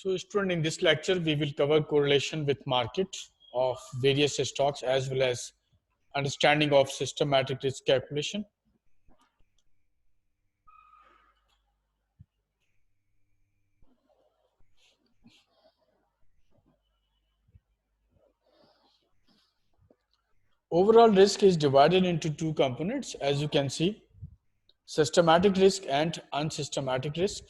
So student, in this lecture, we will cover correlation with market of various stocks as well as understanding of systematic risk calculation. Overall risk is divided into two components, as you can see, systematic risk and unsystematic risk.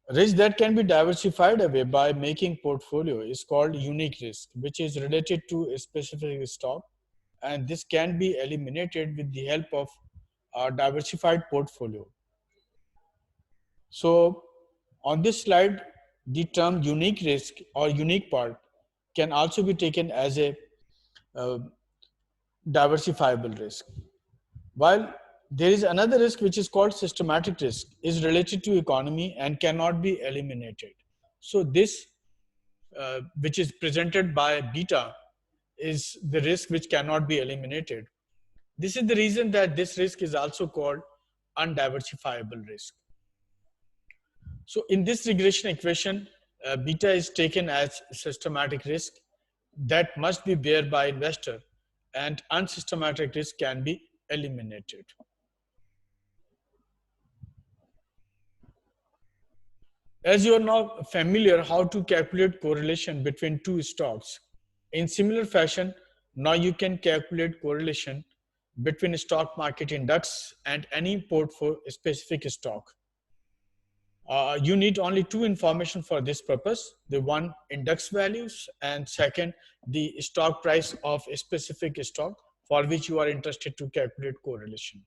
Risk that can be diversified away by making portfolio is called unique risk, which is related to a specific stock, and this can be eliminated with the help of a diversified portfolio. So on this slide, the term unique risk or unique part can also be taken as a uh, diversifiable risk. While there is another risk which is called systematic risk, is related to economy and cannot be eliminated. So this, which is presented by beta, is the risk which cannot be eliminated. This is the reason that this risk is also called undiversifiable risk. So in this regression equation, beta is taken as systematic risk that must be bear by investor, and unsystematic risk can be eliminated. As you are now familiar how to calculate correlation between two stocks, in similar fashion, now you can calculate correlation between stock market index and any portfolio specific stock. You need only two information for this purpose. The one, index values, and second, the stock price of a specific stock for which you are interested to calculate correlation.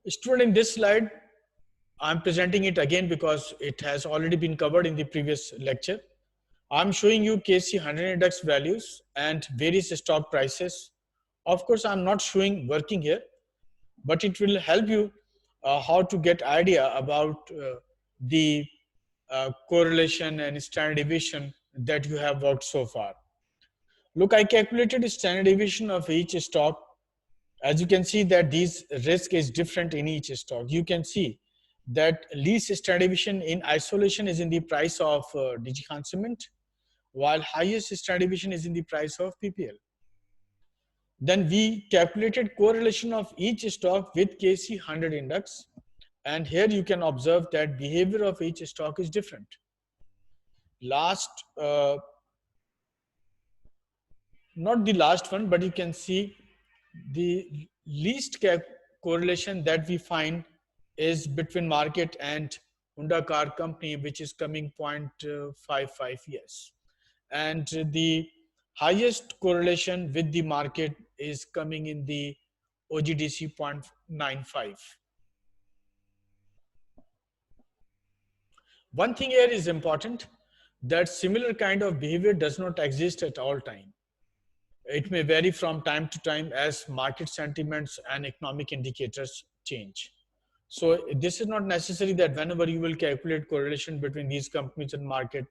Student, in this slide, I'm presenting it again because it has already been covered in the previous lecture. I'm showing you KC 100 index values and various stock prices. Of course, I'm not showing working here, but it will help you how to get idea about the correlation and standard deviation that you have worked so far. Look, I calculated standard deviation of each stock. As you can see that these risk is different in each stock. You can see that least standard deviation in isolation is in the price of DigiCon Cement, while highest standard deviation is in the price of PPL. Then we calculated correlation of each stock with KC 100 index. And here you can observe that behavior of each stock is different. Not the last one, but you can see the least correlation that we find is between market and Honda car company, which is coming 0.55 years. And the highest correlation with the market is coming in the OGDC 0.95. One thing here is important, that similar kind of behavior does not exist at all time. It may vary from time to time as market sentiments and economic indicators change. So this is not necessary that whenever you will calculate correlation between these companies and market,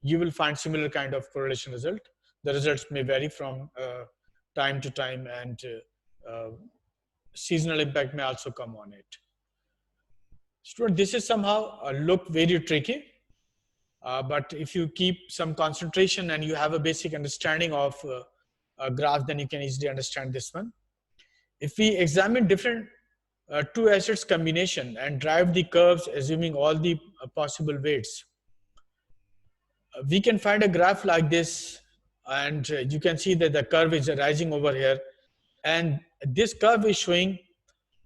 you will find similar kind of correlation result. The results may vary from time to time, and seasonal impact may also come on it. Student, this is somehow look very tricky. But if you keep some concentration and you have a basic understanding of a graph, then you can easily understand this one. If we examine different two assets combination and drive the curves assuming all the possible weights, we can find a graph like this, and you can see that the curve is rising over here, and this curve is showing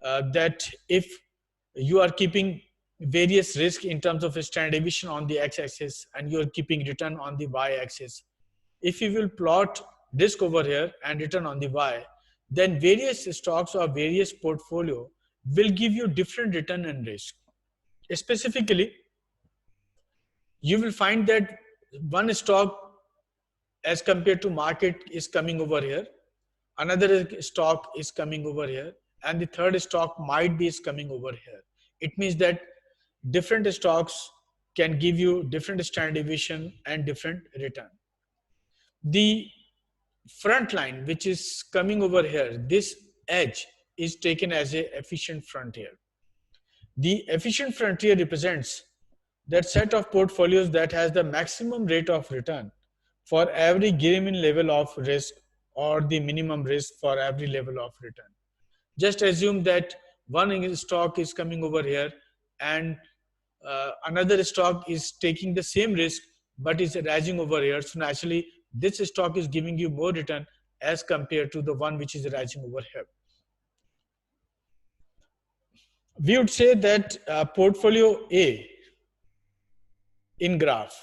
that if you are keeping various risk in terms of standard deviation on the x-axis and you are keeping return on the y-axis, if you will plot risk over here and return on the y, then various stocks or various portfolio will give you different return and risk. Specifically, you will find that one stock as compared to market is coming over here, another stock is coming over here, and the third stock might be is coming over here. It means that different stocks can give you different standard deviation and different return. The front line, which is coming over here, this edge is taken as a efficient front here. The efficient frontier represents that set of portfolios that has the maximum rate of return for every given level of risk, or the minimum risk for every level of return. Just assume that one stock is coming over here, and another stock is taking the same risk but is rising over here. So naturally, this stock is giving you more return as compared to the one which is rising over here. We would say that portfolio A in graph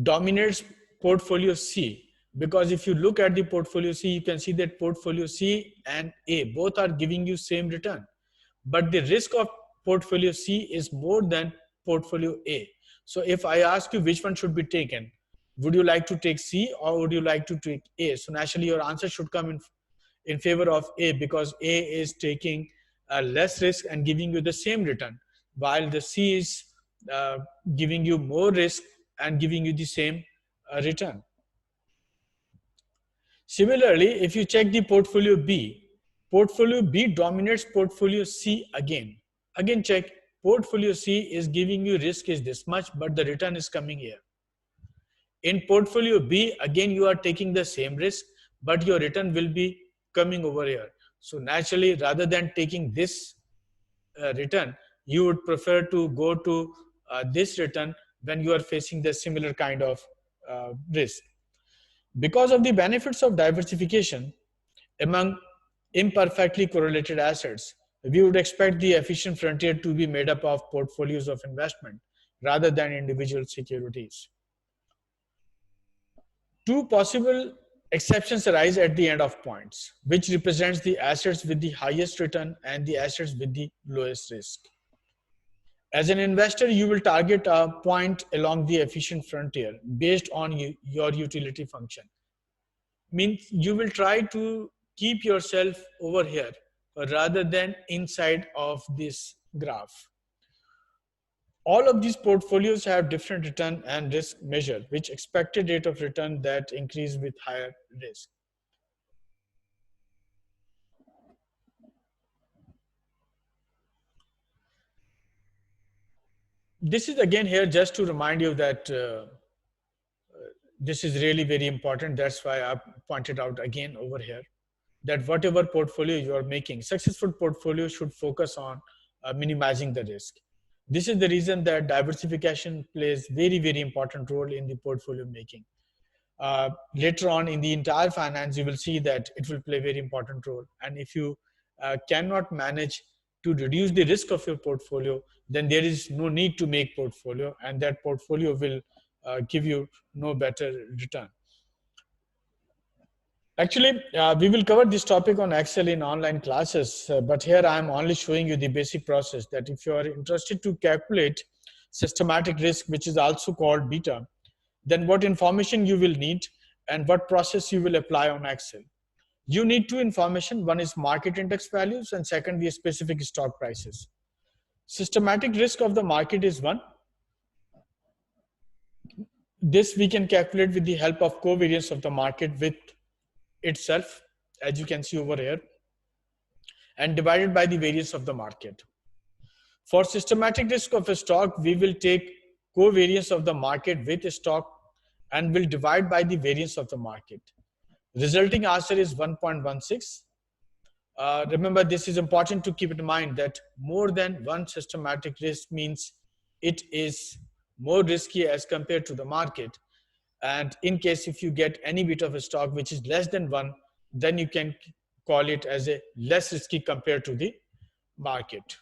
dominates portfolio C, because if you look at the portfolio C, you can see that portfolio C and A both are giving you same return, but the risk of portfolio C is more than portfolio A. So if I ask you which one should be taken, would you like to take C or would you like to take A? So naturally your answer should come in favor of A, because A is taking less risk and giving you the same return, while the C is giving you more risk and giving you the same return. Similarly, if you check the portfolio B dominates portfolio C again. Again check, portfolio C is giving you risk is this much, but the return is coming here. In portfolio B, again you are taking the same risk, but your return will be coming over here. So naturally, rather than taking this return, you would prefer to go to this return when you are facing the similar kind of risk. Because of the benefits of diversification among imperfectly correlated assets, we would expect the efficient frontier to be made up of portfolios of investment rather than individual securities. Two possible exceptions arise at the end of points, which represents the assets with the highest return and the assets with the lowest risk. As an investor, you will target a point along the efficient frontier based on your utility function. Means you will try to keep yourself over here rather than inside of this graph. All of these portfolios have different return and risk measure, which expected rate of return that increase with higher risk. This is again here just to remind you that this is really very important. That's why I pointed out again over here that whatever portfolio you are making, successful portfolio should focus on minimizing the risk. This is the reason that diversification plays very, very important role in the portfolio making. Later on in the entire finance, you will see that it will play a very important role. And if you cannot manage to reduce the risk of your portfolio, then there is no need to make portfolio, and that portfolio will give you no better return. Actually, we will cover this topic on Excel in online classes, but here I am only showing you the basic process that if you are interested to calculate systematic risk, which is also called beta, then what information you will need and what process you will apply on Excel. You need two information. One is market index values and second the specific stock prices. Systematic risk of the market is one. This we can calculate with the help of covariance of the market with itself, as you can see over here, and divided by the variance of the market. For systematic risk of a stock, we will take covariance of the market with a stock and will divide by the variance of the market. Resulting answer is 1.16. Remember, this is important to keep in mind that more than one systematic risk means it is more risky as compared to the market. And in case if you get any bit of a stock which is less than one, then you can call it as a less risky compared to the market.